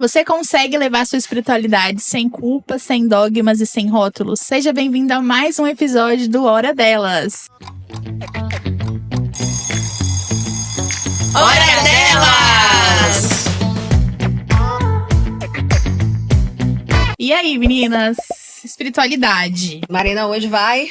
Você consegue levar sua espiritualidade sem culpa, sem dogmas e sem rótulos. Seja bem-vindo a mais um episódio do Hora Delas. Hora Delas! E aí, meninas? Espiritualidade. Marina hoje vai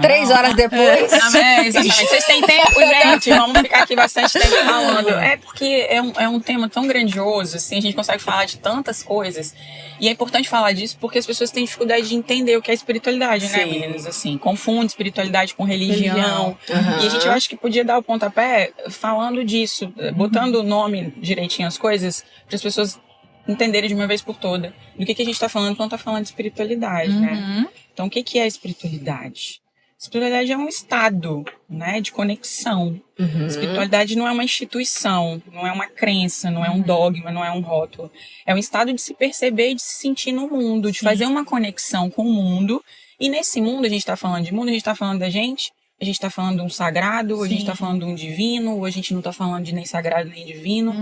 3 horas depois. Exatamente. Vocês têm tempo, gente? Vamos ficar aqui bastante tempo falando. É porque é um tema tão grandioso, assim, a gente consegue falar de tantas coisas. E é importante falar disso porque as pessoas têm dificuldade de entender o que é espiritualidade, né, meninas? Assim, confunde espiritualidade com religião. Uhum. E a gente, eu acho que podia dar o pontapé falando disso, botando o nome direitinho as coisas, para as pessoas entenderem de uma vez por toda do que a gente está falando quando está falando de espiritualidade, né? Então, o que é espiritualidade? Espiritualidade é um estado, né, de conexão. Espiritualidade não é uma instituição, não é uma crença, não é um dogma, não é um rótulo. É um estado de se perceber e de se sentir no mundo, de fazer uma conexão com o mundo. E nesse mundo, a gente está falando de mundo, a gente está falando da gente, a gente está falando de um sagrado, a gente está falando de um divino, ou a gente não está falando de nem sagrado nem divino.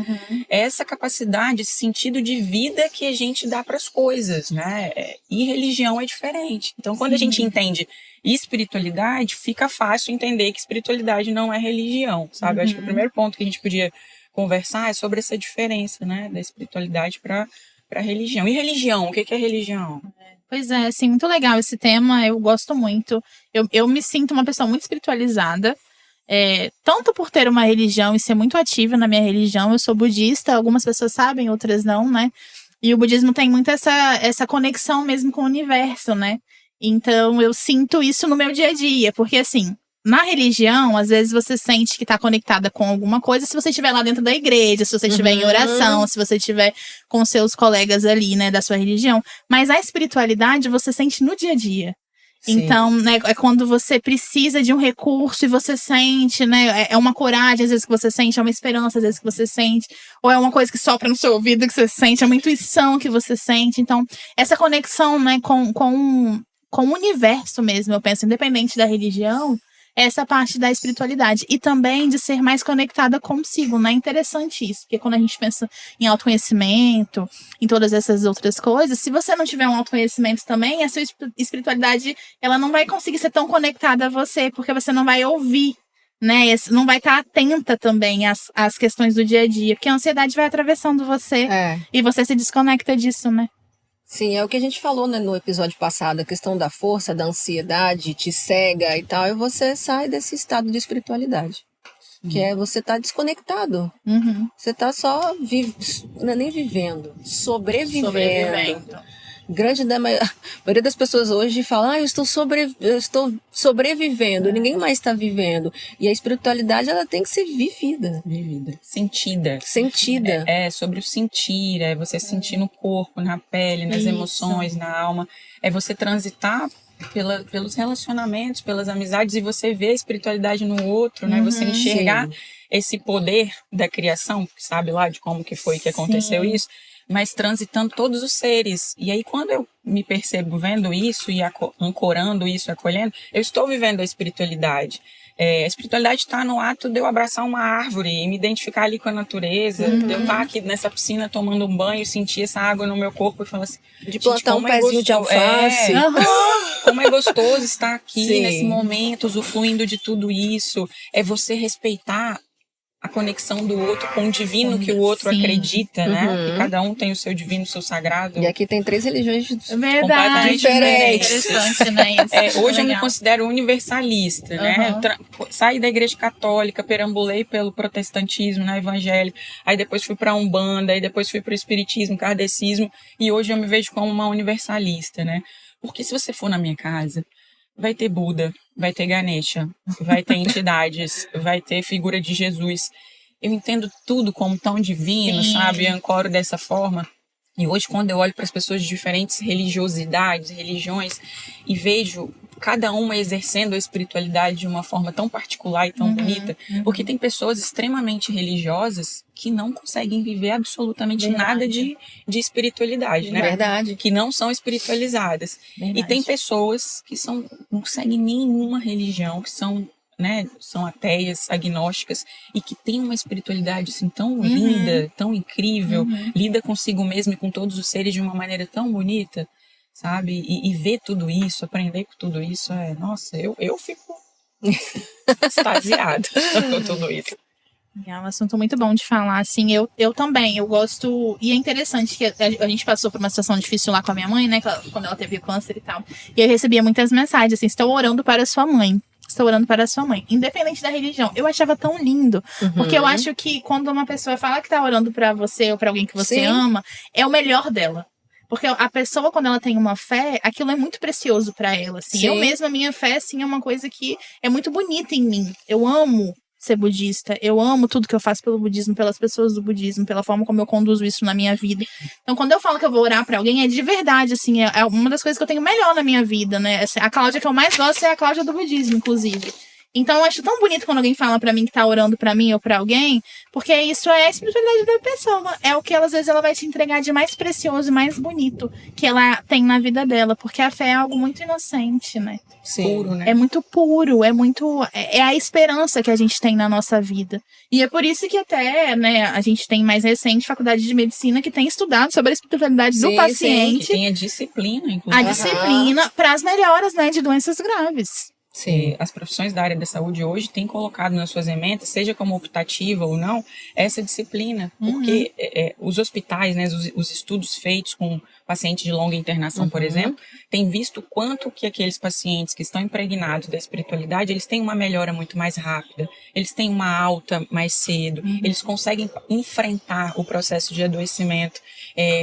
É essa capacidade, esse sentido de vida que a gente dá para as coisas, né? E religião é diferente. Então, quando a gente entende espiritualidade, fica fácil entender que espiritualidade não é religião, sabe? Eu acho que o primeiro ponto que a gente podia conversar é sobre essa diferença, né? Da espiritualidade para religião. E religião? O que é religião? Pois é, assim, muito legal esse tema, eu gosto muito. Eu me sinto uma pessoa muito espiritualizada, tanto por ter uma religião e ser muito ativa na minha religião. Eu sou budista, algumas pessoas sabem, outras não, né? E o budismo tem muito essa conexão mesmo com o universo, né? Então, eu sinto isso no meu dia a dia, porque assim, na religião, às vezes você sente que está conectada com alguma coisa se você estiver lá dentro da igreja, se você estiver em oração, se você estiver com seus colegas ali, né, da sua religião. Mas a espiritualidade você sente no dia a dia. Sim. Então, né, é quando você precisa de um recurso e você sente, né, é uma coragem às vezes que você sente, é uma esperança às vezes que você sente, ou é uma coisa que sopra no seu ouvido que você sente, é uma intuição que você sente. Então, essa conexão, né, com o universo mesmo, eu penso, independente da religião, essa parte da espiritualidade. E também de ser mais conectada consigo, né? Interessante isso. Porque quando a gente pensa em autoconhecimento, em todas essas outras coisas, se você não tiver um autoconhecimento também, a sua espiritualidade, ela não vai conseguir ser tão conectada a você, porque você não vai ouvir, né? Não vai estar atenta também às questões do dia a dia. Porque a ansiedade vai atravessando você e você se desconecta disso, né? Sim, é o que a gente falou, né, no episódio passado, a questão da força, da ansiedade, te cega e tal, e você sai desse estado de espiritualidade. Que é você tá desconectado. Você tá só, não é nem vivendo, sobrevivendo. A maioria das pessoas hoje fala, eu estou sobrevivendo, ninguém mais está vivendo. E a espiritualidade, ela tem que ser vivida. Sentida. É sobre o sentir, é você sentir no corpo, na pele, nas emoções, na alma. É você transitar pelos relacionamentos, pelas amizades, e você ver a espiritualidade no outro, né? Você enxergar esse poder da criação, sabe lá de como que foi que aconteceu isso, mas transitando todos os seres. E aí, quando eu me percebo vendo isso e ancorando isso, acolhendo, eu estou vivendo a espiritualidade. A espiritualidade está no ato de eu abraçar uma árvore e me identificar ali com a natureza, de eu estar aqui nessa piscina tomando um banho, sentir essa água no meu corpo e falar assim... De plantar um pezinho de alface. Como é gostoso estar aqui nesse momento, usufruindo de tudo isso. É você respeitar a conexão do outro com o divino que o outro acredita, né? Que cada um tem o seu divino, o seu sagrado. E aqui tem 3 religiões completamente diferentes. Interessante, né? Isso. Hoje eu me considero universalista, né? Saí da igreja católica, perambulei pelo protestantismo, né, evangélico, aí depois fui para a Umbanda, aí depois fui para o espiritismo, kardecismo, e hoje eu me vejo como uma universalista, né? Porque se você for na minha casa, vai ter Buda, vai ter Ganesha, vai ter entidades, vai ter figura de Jesus. Eu entendo tudo como tão divino, sabe? Eu ancoro dessa forma. E hoje, quando eu olho para as pessoas de diferentes religiosidades, religiões, e vejo cada uma exercendo a espiritualidade de uma forma tão particular e tão bonita, porque tem pessoas extremamente religiosas que não conseguem viver absolutamente nada de espiritualidade, né? Verdade. Que não são espiritualizadas. E tem pessoas que não seguem nenhuma religião, que são né, são ateias, agnósticas, e que tem uma espiritualidade assim tão linda, tão incrível, lida consigo mesmo e com todos os seres de uma maneira tão bonita, sabe? E ver tudo isso, aprender com tudo isso, nossa, eu fico extasiada com tudo isso. É um assunto muito bom de falar, assim, eu também, eu gosto, e é interessante que a gente passou por uma situação difícil lá com a minha mãe, né, quando ela teve câncer e tal, e eu recebia muitas mensagens, assim, estou orando para a sua mãe, independente da religião. Eu achava tão lindo, porque eu acho que quando uma pessoa fala que tá orando para você ou para alguém que você ama, é o melhor dela. Porque a pessoa, quando ela tem uma fé, aquilo é muito precioso para ela, assim. Eu mesma, a minha fé, assim, é uma coisa que é muito bonita em mim. Eu amo ser budista, eu amo tudo que eu faço pelo budismo, pelas pessoas do budismo, pela forma como eu conduzo isso na minha vida. Então, quando eu falo que eu vou orar pra alguém, é de verdade, assim, é uma das coisas que eu tenho melhor na minha vida, né? A Cláudia que eu mais gosto é a Cláudia do budismo, inclusive. Então, eu acho tão bonito quando alguém fala pra mim que tá orando pra mim ou pra alguém, porque isso é a espiritualidade da pessoa. É o que, às vezes, ela vai te entregar de mais precioso e mais bonito que ela tem na vida dela, porque a fé é algo muito inocente, né? Puro, né? É muito puro, é a esperança que a gente tem na nossa vida. E é por isso que até, né, a gente tem mais recente faculdade de medicina que tem estudado sobre a espiritualidade do paciente. Que tem a disciplina, inclusive. A disciplina para as melhoras, né, de doenças graves. Sim. As profissões da área da saúde hoje têm colocado nas suas ementas, seja como optativa ou não, essa disciplina. Porque os hospitais, né, os estudos feitos com pacientes de longa internação, por exemplo, têm visto quanto que aqueles pacientes que estão impregnados da espiritualidade, eles têm uma melhora muito mais rápida, eles têm uma alta mais cedo, eles conseguem enfrentar o processo de adoecimento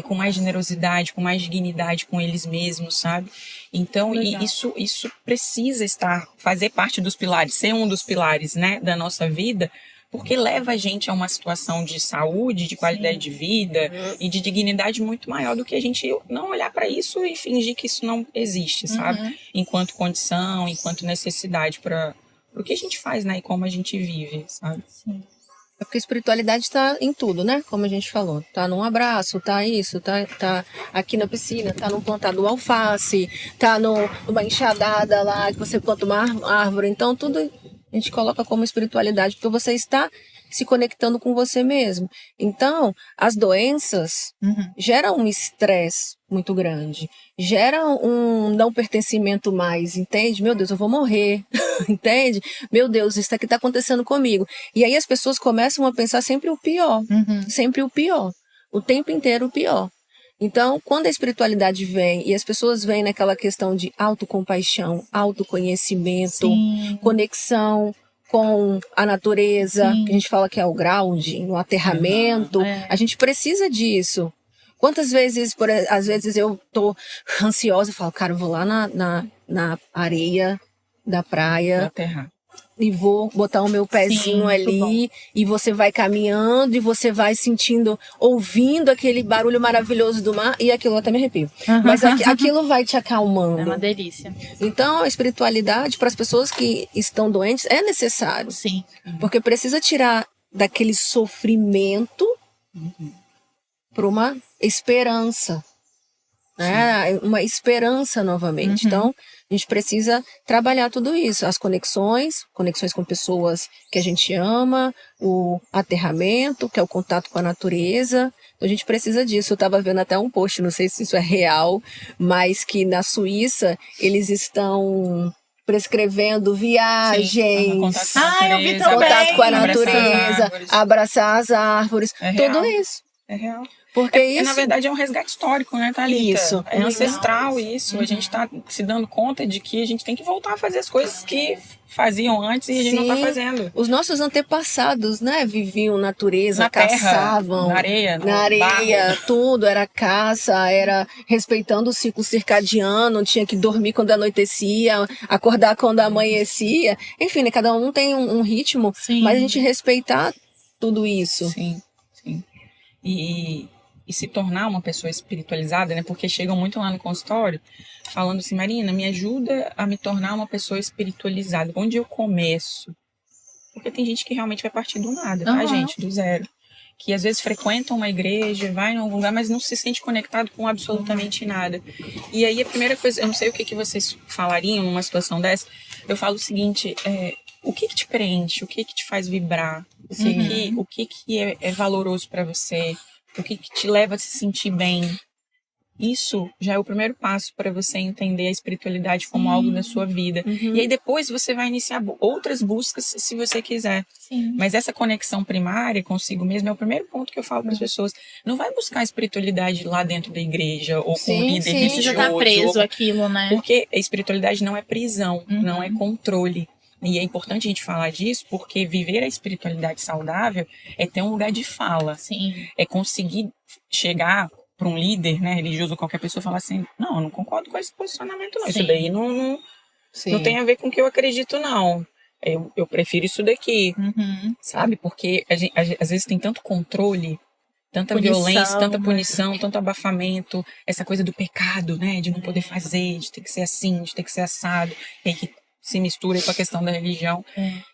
com mais generosidade, com mais dignidade com eles mesmos, sabe? Então, isso precisa fazer parte dos pilares, ser um dos pilares, né, da nossa vida, porque leva a gente a uma situação de saúde, de qualidade de vida e de dignidade muito maior do que a gente não olhar para isso e fingir que isso não existe, sabe? Enquanto condição, enquanto necessidade para o que a gente faz, né, e como a gente vive, sabe? Sim. É porque a espiritualidade está em tudo, né? Como a gente falou. Tá num abraço, tá isso, tá aqui na piscina, tá num plantado do alface, tá numa enxadada lá, que você planta uma árvore. Então, tudo a gente coloca como espiritualidade, porque você está se conectando com você mesmo. Então, as doenças geram um estresse muito grande, geram um não pertencimento mais, entende? Meu Deus, eu vou morrer, entende? Meu Deus, isso aqui está acontecendo comigo. E aí as pessoas começam a pensar sempre o pior, sempre o pior, o tempo inteiro o pior. Então, quando a espiritualidade vem e as pessoas vêm naquela questão de autocompaixão, autoconhecimento, conexão com a natureza, que a gente fala que é o grounding, o aterramento, a gente precisa disso. Quantas vezes, às vezes eu tô ansiosa e falo, cara, eu vou lá na areia da praia e vou botar o meu pezinho ali, e você vai caminhando e você vai sentindo, ouvindo aquele barulho maravilhoso do mar, e aquilo até me arrepio. Mas aquilo vai te acalmando. É uma delícia. Então, a espiritualidade para as pessoas que estão doentes é necessário. Sim. Porque precisa tirar daquele sofrimento para uma esperança. Né? Uma esperança novamente. Então, a gente precisa trabalhar tudo isso. As conexões com pessoas que a gente ama, o aterramento, que é o contato com a natureza. Então, a gente precisa disso. Eu estava vendo até um post, não sei se isso é real, mas que na Suíça eles estão prescrevendo viagens, eu vi também. Contato com a natureza, abraçar as árvores, tudo isso. É real. Porque isso... na verdade, é um resgate histórico, né, Thalita? Isso. É ancestral isso. A gente está se dando conta de que a gente tem que voltar a fazer as coisas que faziam antes e a gente não está fazendo. Os nossos antepassados, né, viviam natureza, na caçavam. Terra, na areia, barro. Tudo. Era caça, era respeitando o ciclo circadiano, tinha que dormir quando anoitecia, acordar quando amanhecia. Enfim, né, cada um tem um ritmo, mas a gente respeitar tudo isso. Sim. E se tornar uma pessoa espiritualizada, né? Porque chegam muito lá no consultório falando assim, Marina, me ajuda a me tornar uma pessoa espiritualizada. Onde eu começo? Porque tem gente que realmente vai partir do nada, tá, gente? Do zero. Que às vezes frequenta uma igreja, vai em algum lugar, mas não se sente conectado com absolutamente nada. E aí a primeira coisa, eu não sei o que vocês falariam numa situação dessa, eu falo o seguinte, o que preenche, o que te faz vibrar, o que é valoroso para você, o que te leva a se sentir bem. Isso já é o primeiro passo para você entender a espiritualidade como algo da sua vida. E aí depois você vai iniciar outras buscas se você quiser. Sim. Mas essa conexão primária consigo mesmo é o primeiro ponto que eu falo para as pessoas. Não vai buscar a espiritualidade lá dentro da igreja ou com um líder religioso. Você já tá preso aquilo, né? Porque a espiritualidade não é prisão, não é controle. E é importante a gente falar disso, porque viver a espiritualidade saudável é ter um lugar de fala. Sim. É conseguir chegar para um líder, né, religioso ou qualquer pessoa, falar assim, não, eu não concordo com esse posicionamento não. Sim. Isso daí não tem a ver com o que eu acredito, não. Eu prefiro isso daqui, sabe? Porque às vezes tem tanto controle, tanta violência, tanta punição, tanto abafamento, essa coisa do pecado, né, de não poder fazer, de ter que ser assim, de ter que ser assado, e aí que se mistura com a questão da religião.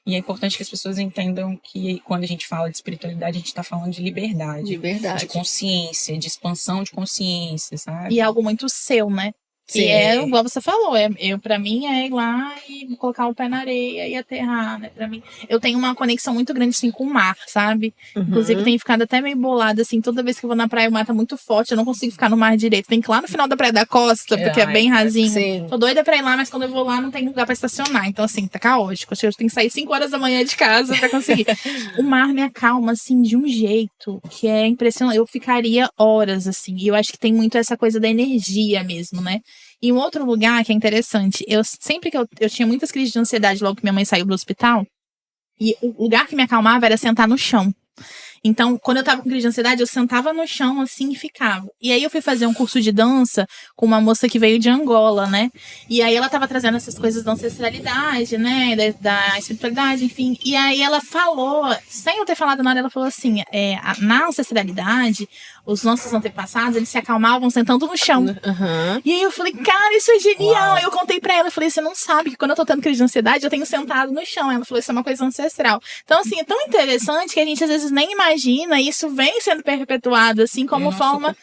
E é importante que as pessoas entendam que quando a gente fala de espiritualidade, a gente está falando de liberdade. De consciência, de expansão de consciência, sabe? E é algo muito seu, né? Que igual você falou, pra mim é ir lá e colocar o pé na areia e aterrar, né? Pra mim, eu tenho uma conexão muito grande, assim, com o mar, sabe? Inclusive, tenho ficado até meio bolada, assim, toda vez que eu vou na praia, o mar tá muito forte, eu não consigo ficar no mar direito. Tem que ir lá no final da Praia da Costa, porque é bem rasinho. Sim. Tô doida pra ir lá, mas quando eu vou lá, não tem lugar pra estacionar. Então, assim, tá caótico. Eu tenho que sair 5 horas da manhã de casa pra conseguir. O mar me acalma, assim, de um jeito que é impressionante. Eu ficaria horas, assim, e eu acho que tem muito essa coisa da energia mesmo, né? E um outro lugar que é interessante, sempre que eu tinha muitas crises de ansiedade logo que minha mãe saiu do hospital, e o lugar que me acalmava era sentar no chão. Então, quando eu tava com crise de ansiedade, eu sentava no chão, assim, e ficava. E aí eu fui fazer um curso de dança com uma moça que veio de Angola, né? E aí ela tava trazendo essas coisas da ancestralidade, né? Da espiritualidade, enfim. E aí ela falou, sem eu ter falado nada, ela falou assim, na ancestralidade, os nossos antepassados, eles se acalmavam sentando no chão. E aí eu falei, cara, isso é genial. Aí eu contei pra ela, eu falei, você não sabe que quando eu tô tendo crise de ansiedade, eu tenho sentado no chão. Ela falou, isso é uma coisa ancestral. Então, assim, é tão interessante que a gente às vezes nem imagina, e isso vem sendo perpetuado, assim, como forma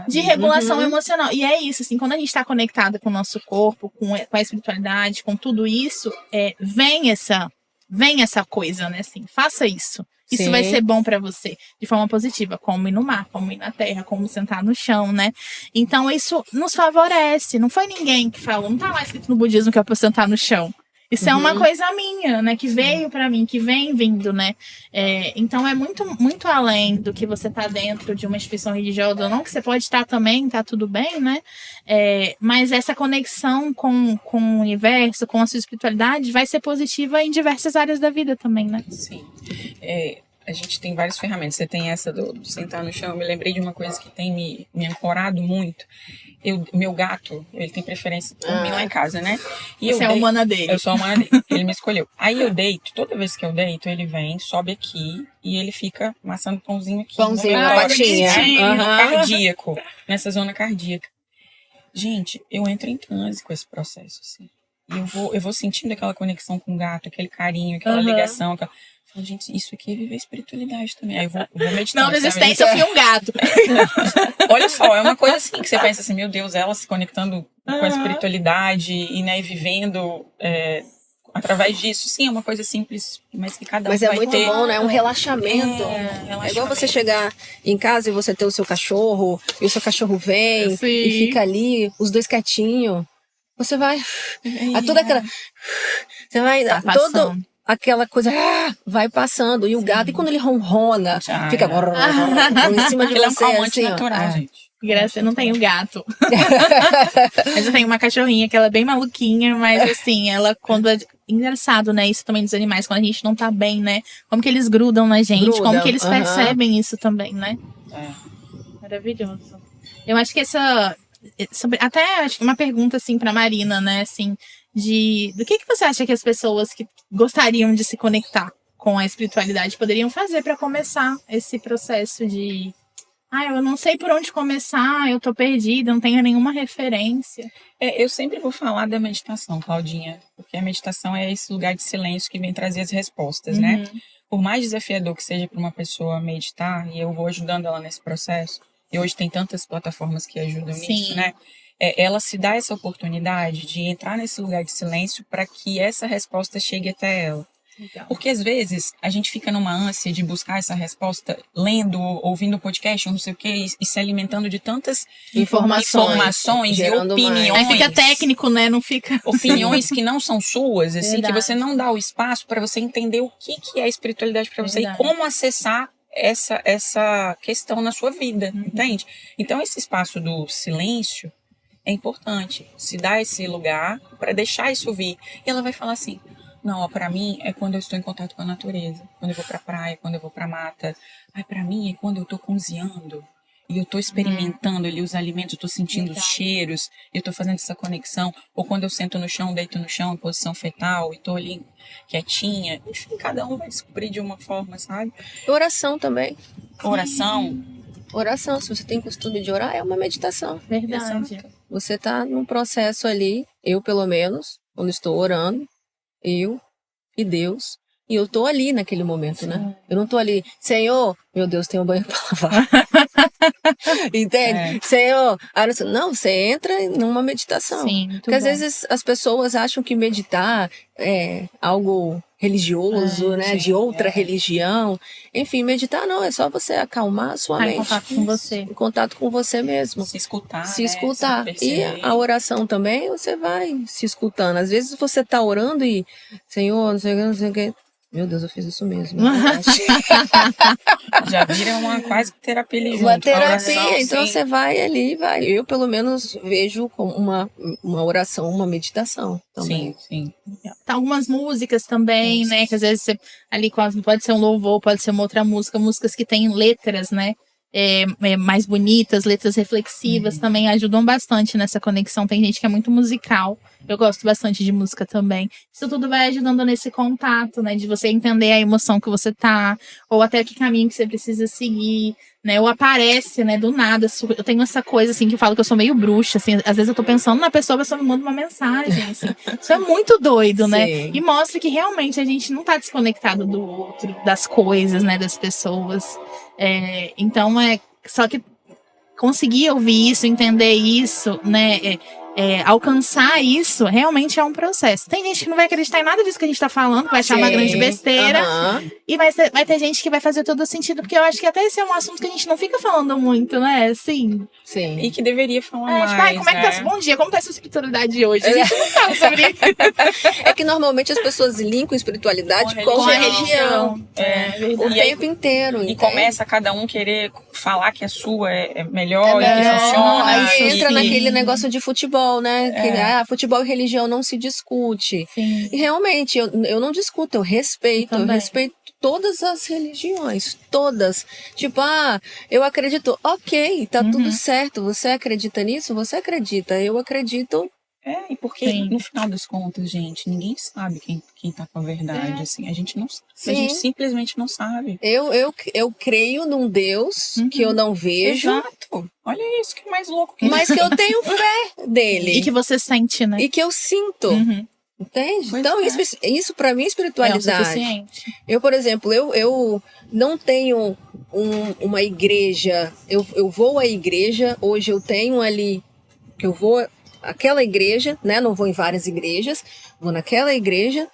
de regulação emocional. E é isso, assim, quando a gente tá conectada com o nosso corpo, com a espiritualidade, com tudo isso, vem essa coisa, né, assim, faça isso. Isso vai ser bom pra você, de forma positiva, como ir no mar, como ir na terra, como sentar no chão, né? Então, isso nos favorece. Não foi ninguém que falou, não tá lá escrito no budismo que é pra sentar no chão. Isso é uma coisa minha, né? Que veio pra mim, que vem vindo, né? Então é muito, muito além do que você tá dentro de uma instituição religiosa ou não, que você pode estar também, tá tudo bem, né? Mas essa conexão com o universo, com a sua espiritualidade, vai ser positiva em diversas áreas da vida também, né? Sim. A gente tem várias ferramentas. Você tem essa do sentar no chão. Eu me lembrei de uma coisa que tem me ancorado muito. Meu gato, ele tem preferência por mim lá em casa, né? E você é a humana dele. Eu sou a humana dele. Ele me escolheu. Aí eu deito, toda vez que eu deito, ele vem, sobe aqui e ele fica amassando pãozinho aqui. Pãozinho na patinha. Cardíaco. Nessa zona cardíaca. Gente, eu entro em transe com esse processo, assim. E eu vou sentindo aquela conexão com o gato, aquele carinho, aquela ligação. Gente, isso aqui é viver espiritualidade também. Aí eu vou meditar. Não, resistência, eu fui um gato. Olha só, é uma coisa assim que você pensa assim, meu Deus, ela se conectando com a espiritualidade e, né, vivendo através disso. Sim, é uma coisa simples, mas que cada um vai ter. Mas é muito bom, né? É um relaxamento. É igual você chegar em casa e você ter o seu cachorro, e o seu cachorro vem e fica ali, os dois quietinhos. Você vai... toda aquela... Você vai... Aquela coisa vai passando. E o gato, e quando ele ronrona, fica em cima de ele você. É um calmante assim, natural, gente. Graças, eu não tenho gato. Mas eu tenho uma cachorrinha que ela é bem maluquinha, mas assim, ela quando... Engraçado, né? Isso também dos animais, quando a gente não tá bem, né? Como que eles grudam na gente, como que eles percebem isso também, né? Maravilhoso. Eu acho que até acho que uma pergunta, assim, pra Marina, né? Assim, do que você acha que as pessoas que gostariam de se conectar com a espiritualidade poderiam fazer para começar esse processo de eu não sei por onde começar, eu tô perdida, não tenho nenhuma referência. Eu sempre vou falar da meditação, Claudinha, porque a meditação é esse lugar de silêncio que vem trazer as respostas, né? Por mais desafiador que seja para uma pessoa meditar, e eu vou ajudando ela nesse processo, e hoje tem tantas plataformas que ajudam nisso, né? Ela se dá essa oportunidade de entrar nesse lugar de silêncio para que essa resposta chegue até ela. Legal. Porque às vezes a gente fica numa ânsia de buscar essa resposta lendo, ouvindo podcast, ou não sei o quê, e se alimentando de tantas informações e opiniões. Aí fica técnico, né? Não fica... Opiniões que não são suas, assim, Verdade. que você não dá o espaço para você entender o que é espiritualidade para você e como acessar essa questão na sua vida, entende? Então esse espaço do silêncio é importante, se dá esse lugar para deixar isso vir. E ela vai falar assim, não, para mim é quando eu estou em contato com a natureza, quando eu vou pra praia, quando eu vou pra mata. Para mim é quando eu tô cozinhando e eu tô experimentando ali os alimentos, eu tô sentindo os cheiros, eu tô fazendo essa conexão. Ou quando eu sento no chão, deito no chão em posição fetal e tô ali quietinha. Enfim, cada um vai descobrir de uma forma, sabe? Oração também. Oração, se você tem costume de orar, é uma meditação. Verdade. Exato. Você tá num processo ali, eu pelo menos, quando estou orando, eu e Deus, e eu tô ali naquele momento, né? Eu não tô ali, Senhor, meu Deus, tem um banho pra lavar. Entende? Senhor, não, você entra numa meditação. Sim, muito Porque às bom. vezes as pessoas acham que meditar é algo religioso, né? De outra religião. Enfim, meditar não, é só você acalmar a sua mente. Em contato com você. Em contato com você mesmo. Se escutar, Se né? escutar. Se perceber. E a oração também, você vai se escutando. Às vezes você tá orando e, Senhor, não sei o que. Meu Deus, eu fiz isso mesmo. Já vira quase que terapia ali junto. Uma terapia, oração, então sim. você vai ali, vai. Eu, pelo menos, vejo como uma oração, uma meditação também. Sim. Tá, algumas músicas também, né? Que às vezes você, ali pode ser um louvor, pode ser uma outra música, músicas que têm letras, né? Mais bonitas, letras reflexivas também ajudam bastante nessa conexão. Tem gente que é muito musical. Eu gosto bastante de música também. Isso tudo vai ajudando nesse contato, né? De você entender a emoção que você tá, ou até que caminho que você precisa seguir, né? Ou aparece, né? Do nada. Eu tenho essa coisa, assim, que eu falo que eu sou meio bruxa, assim. Às vezes eu tô pensando na pessoa, a pessoa me manda uma mensagem, assim. Isso é muito doido, né? Sim. E mostra que realmente a gente não tá desconectado do outro, das coisas, né? Das pessoas. Então, só que conseguir ouvir isso, entender isso, né? Alcançar isso realmente é um processo. Tem gente que não vai acreditar em nada disso que a gente tá falando, vai achar uma grande besteira. E vai ter gente que vai fazer todo sentido, porque eu acho que até esse é um assunto que a gente não fica falando muito, né? Assim. Sim. E que deveria falar mais, tipo, como é que tá? né? Bom dia, como tá a sua espiritualidade hoje? A gente não fala sobre isso. É que normalmente as pessoas linkam espiritualidade com a religião. O tempo inteiro. E começa cada um querer falar que a sua é melhor e que funciona. Aí entra sim. naquele negócio de futebol, né? Que futebol e religião não se discute. Sim. E realmente, eu não discuto, eu respeito. Eu também. respeito todas as religiões. Todas. Tipo, eu acredito. Ok, tá tudo certo. Você acredita nisso? Você acredita. Eu acredito. E porque no final das contas, gente, ninguém sabe quem tá com a verdade, assim. A gente não sabe. A gente simplesmente não sabe. Eu creio num Deus que eu não vejo. Exato. Olha isso, que mais louco que Mas que eu tenho fé dele. E que você sente, né? E que eu sinto. Entende? Pois então, isso para mim é espiritualidade. É o suficiente. Eu, por exemplo, eu não tenho uma igreja. Eu vou à igreja. Hoje eu tenho ali que eu vou àquela igreja, né? Não vou em várias igrejas. Vou naquela igreja,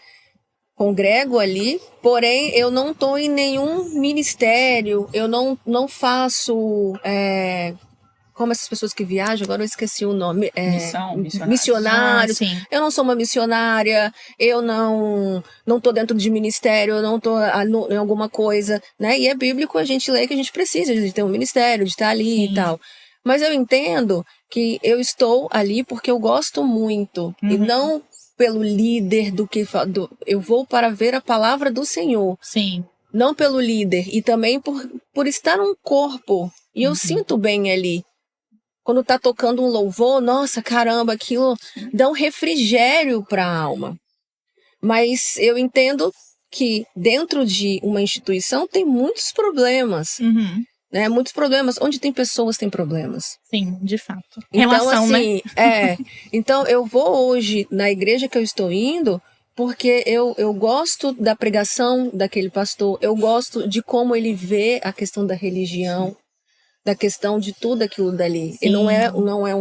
congrego ali. Porém, eu não estou em nenhum ministério. Eu não faço como essas pessoas que viajam, agora eu esqueci o nome. Missionários. Eu não sou uma missionária, eu não tô dentro de ministério, eu não tô em alguma coisa, né? E é bíblico a gente lê que a gente precisa de ter um ministério, de estar ali e tal. Mas eu entendo que eu estou ali porque eu gosto muito, e não pelo líder eu vou para ver a palavra do Senhor. Sim. Não pelo líder, e também por estar num corpo, e eu sinto bem ali. Quando tá tocando um louvor, nossa, caramba, aquilo dá um refrigério para a alma. Mas eu entendo que dentro de uma instituição tem muitos problemas, né? Muitos problemas. Onde tem pessoas, tem problemas. Sim, de fato. Então, Relação, assim, né? Então, eu vou hoje na igreja que eu estou indo porque eu gosto da pregação daquele pastor, eu gosto de como ele vê a questão da religião, da questão de tudo aquilo dali. Ele não é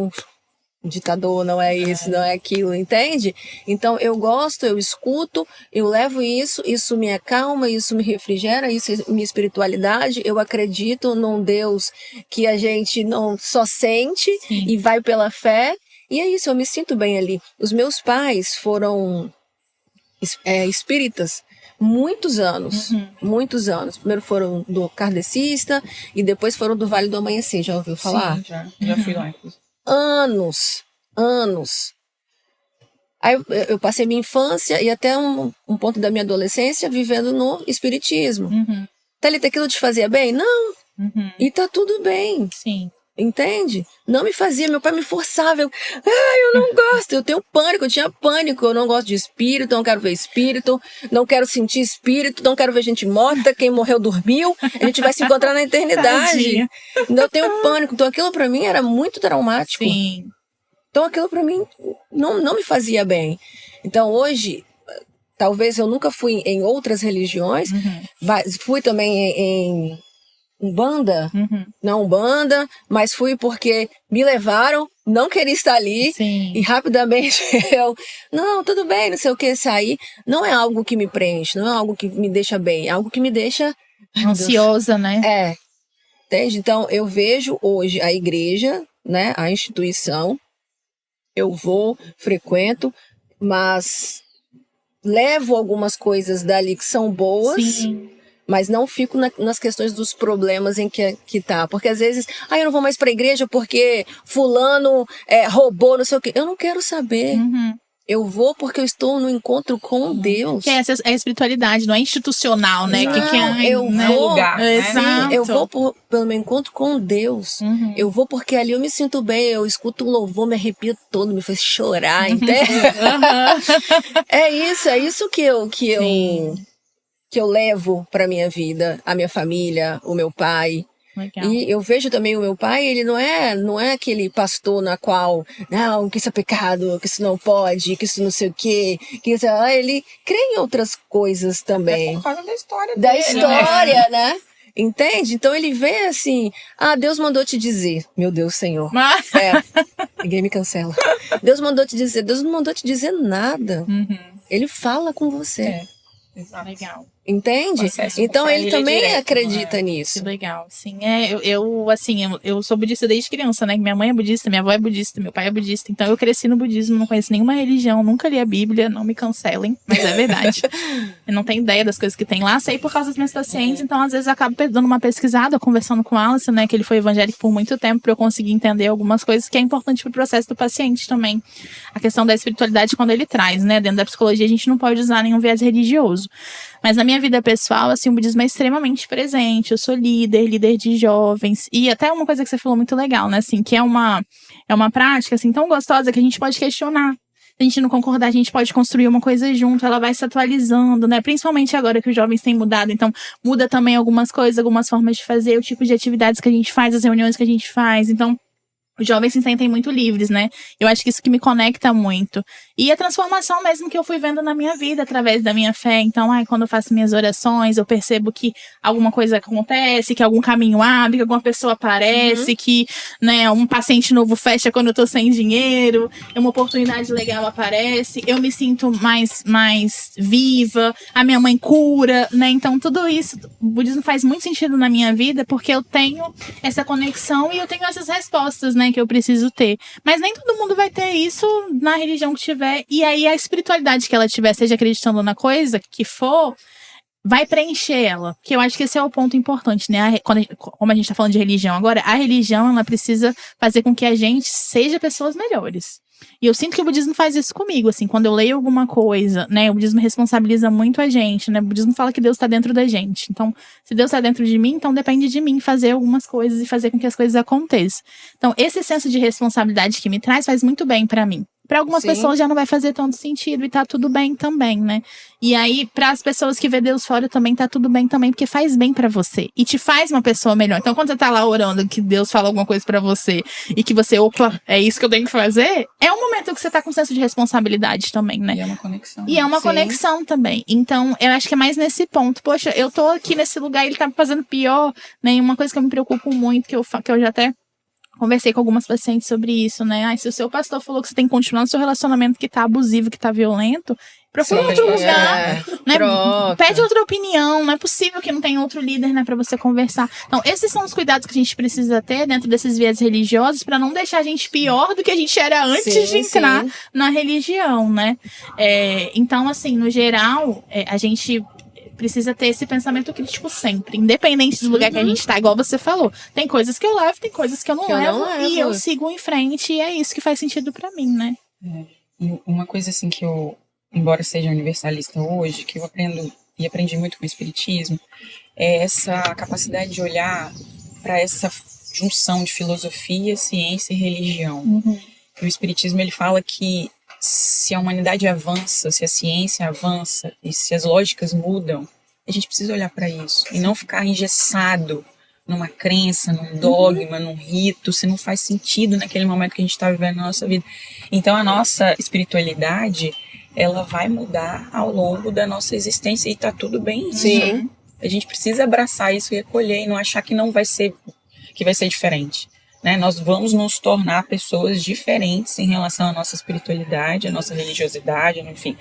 ditador, não é isso, não é aquilo, entende? Então eu gosto, eu escuto, eu levo isso me acalma, isso me refrigera, isso é minha espiritualidade. Eu acredito num Deus que a gente não só sente e vai pela fé, e é isso, eu me sinto bem ali. Os meus pais foram espíritas muitos anos. Primeiro foram do kardecista e depois foram do Vale do Amanhecer, já ouviu falar? Sim, já fui lá, inclusive. Anos. Aí eu passei minha infância e até um ponto da minha adolescência vivendo no espiritismo. Thalita, aquilo te fazia bem? Não. E tá tudo bem. Sim. Entende? Não me fazia, meu pai me forçava. Eu não gosto, eu tenho pânico, eu tinha pânico, eu não gosto de espírito, não quero ver espírito, não quero sentir espírito, não quero ver gente morta, quem morreu dormiu, a gente vai se encontrar na eternidade. Então, eu tenho pânico, então aquilo pra mim era muito traumático. Sim. Então aquilo pra mim não me fazia bem. Então hoje, talvez eu nunca fui em outras religiões, fui também em Umbanda, não Umbanda, mas fui porque me levaram, não queria estar ali. Sim. E rapidamente não, tudo bem, não sei o que, sair. Não é algo que me preenche, não é algo que me deixa bem, é algo que me deixa ansiosa, né? Entende? Então eu vejo hoje a igreja, né, a instituição, eu vou, frequento, mas levo algumas coisas dali que são boas. Sim. Mas não fico nas questões dos problemas em que tá. Porque às vezes, eu não vou mais pra igreja porque fulano roubou, não sei o quê. Eu não quero saber. Eu vou porque eu estou no encontro com Deus. Que essa é a espiritualidade, não é institucional, né? Não, eu vou, lugar, né? Sim, eu vou pelo meu encontro com Deus. Eu vou porque ali eu me sinto bem, eu escuto um louvor, me arrepio todo, me faz chorar, entende? É isso que eu levo pra minha vida, a minha família, o meu pai. Legal. E eu vejo também o meu pai, ele não é aquele pastor na qual, não, que isso é pecado, que isso não pode, que isso não sei o quê, que isso, ele crê em outras coisas também. É por causa da história da dele, história, né? Entende? Então ele vê assim, Deus mandou te dizer, meu Deus, Senhor. Ninguém me cancela. Deus mandou te dizer, Deus não mandou te dizer nada. Ele fala com você. Exato. Legal. Entende? Então ele também direto, acredita nisso. Que legal, sim. Eu sou budista desde criança, né? Minha mãe é budista, minha avó é budista, meu pai é budista. Então eu cresci no budismo, não conheço nenhuma religião, nunca li a Bíblia, não me cancelem, mas é verdade. Eu não tenho ideia das coisas que tem lá, sei por causa das minhas pacientes, então às vezes eu acabo dando uma pesquisada, conversando com o Alisson, né? Que ele foi evangélico por muito tempo, pra eu conseguir entender algumas coisas que é importante pro processo do paciente também. A questão da espiritualidade quando ele traz, né? Dentro da psicologia a gente não pode usar nenhum viés religioso. Mas na minha vida pessoal, assim, o budismo é extremamente presente. Eu sou líder de jovens. E até uma coisa que você falou muito legal, né? Assim, que é uma prática, assim, tão gostosa que a gente pode questionar. Se a gente não concordar, a gente pode construir uma coisa junto. Ela vai se atualizando, né? Principalmente agora que os jovens têm mudado. Então, muda também algumas coisas, algumas formas de fazer, o tipo de atividades que a gente faz, as reuniões que a gente faz. Então, os jovens se sentem muito livres, né? Eu acho que isso que me conecta muito. E a transformação mesmo que eu fui vendo na minha vida através da minha fé. Então, quando eu faço minhas orações, eu percebo que alguma coisa acontece, que algum caminho abre, que alguma pessoa aparece, que, né, um paciente novo fecha quando eu tô sem dinheiro, uma oportunidade legal aparece, eu me sinto mais viva, a minha mãe cura, né? Então, tudo isso, o budismo faz muito sentido na minha vida porque eu tenho essa conexão e eu tenho essas respostas, né, que eu preciso ter. Mas nem todo mundo vai ter isso na religião que tiver. E aí a espiritualidade que ela tiver, seja acreditando na coisa que for, vai preencher ela. Porque eu acho que esse é o ponto importante, né? Como a gente tá falando de religião agora, a religião, ela precisa fazer com que a gente seja pessoas melhores. E eu sinto que o budismo faz isso comigo, assim, quando eu leio alguma coisa, né, o budismo responsabiliza muito a gente, né, o budismo fala que Deus tá dentro da gente, então, se Deus tá dentro de mim, então depende de mim fazer algumas coisas e fazer com que as coisas aconteçam. Então, esse senso de responsabilidade que me traz faz muito bem pra mim. Para algumas pessoas já não vai fazer tanto sentido e tá tudo bem também, né? E aí, para as pessoas que vê Deus fora também tá tudo bem também, porque faz bem para você e te faz uma pessoa melhor. Então, quando você tá lá orando que Deus fala alguma coisa para você e que você, opa, é isso que eu tenho que fazer, é um momento que você tá com senso de responsabilidade também, né? E é uma conexão. E é uma conexão também. Então, eu acho que é mais nesse ponto. Poxa, eu tô aqui nesse lugar e ele tá me fazendo pior, né? E uma coisa que eu me preocupo muito, que eu já até conversei com algumas pacientes sobre isso, né? Se o seu pastor falou que você tem que continuar no seu relacionamento que tá abusivo, que tá violento, procura outro lugar, né? Pede outra opinião, não é possível que não tenha outro líder, né, pra você conversar. Então, esses são os cuidados que a gente precisa ter dentro desses viés religiosos pra não deixar a gente pior do que a gente era antes de entrar na religião, né? Então, assim, no geral, a gente precisa ter esse pensamento crítico sempre, independente do lugar que a gente tá, igual você falou. Tem coisas que eu levo, tem coisas que eu não levo, e eu sigo em frente, e é isso que faz sentido pra mim, né? E uma coisa assim que eu, embora seja universalista hoje, que eu aprendo e aprendi muito com o espiritismo, é essa capacidade de olhar para essa junção de filosofia, ciência e religião. E o espiritismo, ele fala que se a humanidade avança, se a ciência avança e se as lógicas mudam, a gente precisa olhar para isso e não ficar engessado numa crença, num dogma, num rito, se não faz sentido naquele momento que a gente está vivendo na nossa vida. Então a nossa espiritualidade, ela vai mudar ao longo da nossa existência e tá tudo bem isso. Sim. A gente precisa abraçar isso e acolher e não achar que não vai ser, que vai ser diferente. Né? Nós vamos nos tornar pessoas diferentes em relação à nossa espiritualidade, à nossa religiosidade, enfim,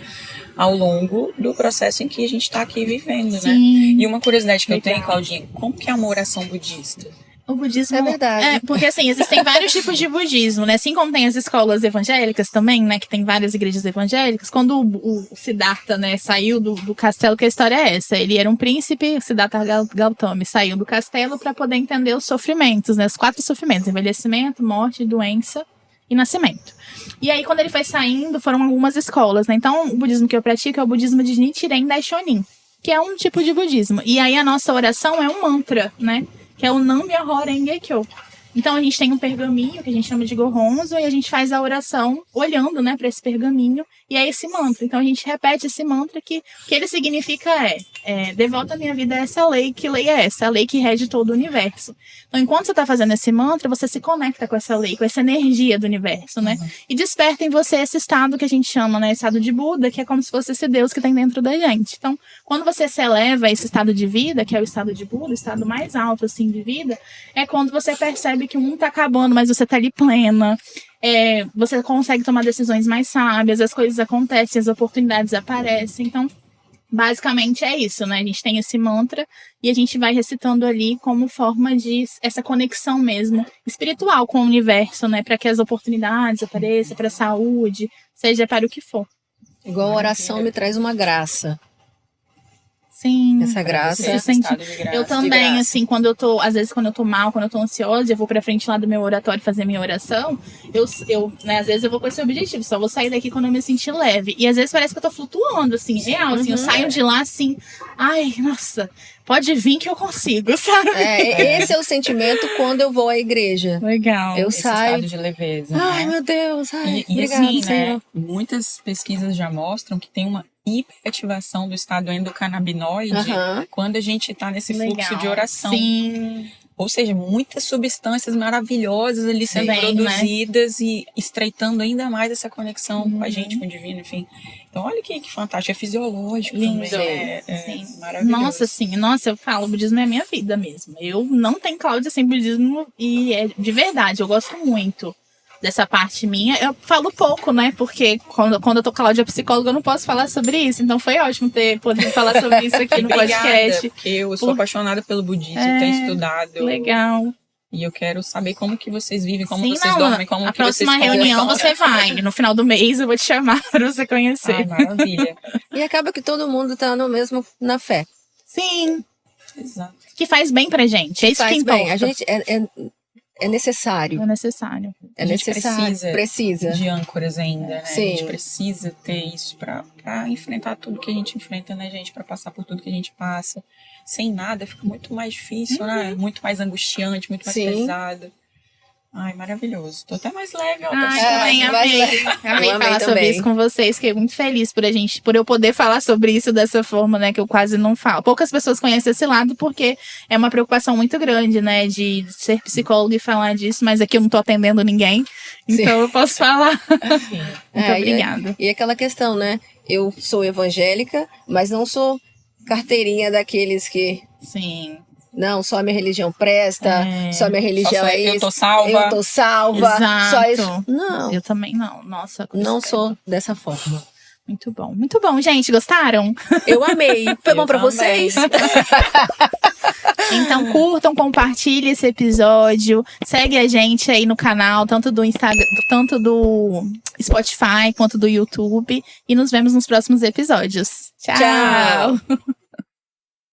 ao longo do processo em que a gente está aqui vivendo, né? E uma curiosidade que eu tenho, Claudinha, como que é uma oração budista? O budismo é verdade. Porque assim, existem vários tipos de budismo, né? Assim como tem as escolas evangélicas também, né? Que tem várias igrejas evangélicas. Quando o Siddhartha, né, saiu do castelo, que a história é essa. Ele era um príncipe, Siddhartha Gautama, saiu do castelo para poder entender os sofrimentos, né? Os 4 sofrimentos: envelhecimento, morte, doença e nascimento. E aí, quando ele foi saindo, foram algumas escolas, né? Então, o budismo que eu pratico é o budismo de Nichiren Daishonin, que é um tipo de budismo. E aí, a nossa oração é um mantra, né? Que é o Nam-myoho Renge-kyo. Então, a gente tem um pergaminho, que a gente chama de Gohonzo, e a gente faz a oração olhando, né, para esse pergaminho, e é esse mantra. Então, a gente repete esse mantra que ele significa devota a minha vida a essa lei. Que lei é essa? A lei que rege todo o universo. Então, enquanto você está fazendo esse mantra, você se conecta com essa lei, com essa energia do universo, né? E desperta em você esse estado que a gente chama, né, estado de Buda, que é como se fosse esse Deus que tem dentro da gente. Então, quando você se eleva a esse estado de vida, que é o estado de Buda, o estado mais alto, assim, de vida, é quando você percebe que o mundo tá acabando, mas você tá ali plena. Você consegue tomar decisões mais sábias, as coisas acontecem, as oportunidades aparecem. Então, basicamente é isso, né? A gente tem esse mantra e a gente vai recitando ali como forma de essa conexão mesmo espiritual com o universo, né? Para que as oportunidades apareçam, para a saúde, seja para o que for. Igual a oração me traz uma graça. Sim. Essa graça. Eu também, assim, às vezes quando eu tô mal, quando eu tô ansiosa, eu vou pra frente lá do meu oratório fazer minha oração, né, às vezes eu vou com esse objetivo, só vou sair daqui quando eu me sentir leve. E às vezes parece que eu tô flutuando, assim, real, assim, eu saio de lá, assim, ai, nossa, pode vir que eu consigo, sabe? Esse é o sentimento quando eu vou à igreja. Legal. Eu esse saio estado de leveza. Ai, né? meu Deus. Ai, e obrigada, assim, Senhor. né? Muitas pesquisas já mostram que tem uma hiperativação do estado endocannabinoide quando a gente está nesse fluxo de oração. Sim. Ou seja, muitas substâncias maravilhosas ali sendo produzidas, né? E estreitando ainda mais essa conexão com a gente, com o divino, enfim. Então, olha que fantástico, é fisiológico. Lindo. Também. Sim. Maravilhoso. Nossa, sim. Nossa, eu falo, o budismo é a minha vida mesmo. Eu não tenho Cláudia sem budismo e é de verdade, eu gosto muito dessa parte minha. Eu falo pouco, né? Porque quando eu tô Cláudia psicóloga, eu não posso falar sobre isso. Então foi ótimo poder falar sobre isso aqui no podcast. Porque eu sou apaixonada pelo budismo, tenho estudado. Legal. E eu quero saber como que vocês vivem, como vocês dormem, como que vocês A próxima reunião você vai. No final do mês eu vou te chamar pra você conhecer. Ai, maravilha. E acaba que todo mundo tá na fé. Sim. Exato. Que faz bem pra gente. É isso que importa. Bem. A gente é necessário. É necessário. É necessário. Precisa de âncoras ainda, né? Sim. A gente precisa ter isso pra enfrentar tudo que a gente enfrenta, né, gente? Pra passar por tudo que a gente passa. Sem nada fica muito mais difícil, né? Muito mais angustiante, muito mais pesado. Ai, maravilhoso. Tô até mais leve. Também amei falar sobre isso com vocês. Fiquei muito feliz por eu poder falar sobre isso dessa forma, né? Que eu quase não falo. Poucas pessoas conhecem esse lado porque é uma preocupação muito grande, né? De ser psicóloga e falar disso. Mas aqui eu não tô atendendo ninguém. Então eu posso falar. Muito obrigada. E aquela questão, né? Eu sou evangélica, mas não sou carteirinha daqueles que... Sim. Não, só a minha religião presta, só a minha religião é isso. Eu tô salva. Eu tô salva. Exato. Só isso. Não. Eu também não. Nossa. Não sou dessa forma. Muito bom. Muito bom, gente. Gostaram? Eu amei. Foi bom pra vocês? Então curtam, compartilhem esse episódio. Segue a gente aí no canal, tanto do Instagram, tanto do Spotify quanto do YouTube. E nos vemos nos próximos episódios. Tchau! Tchau.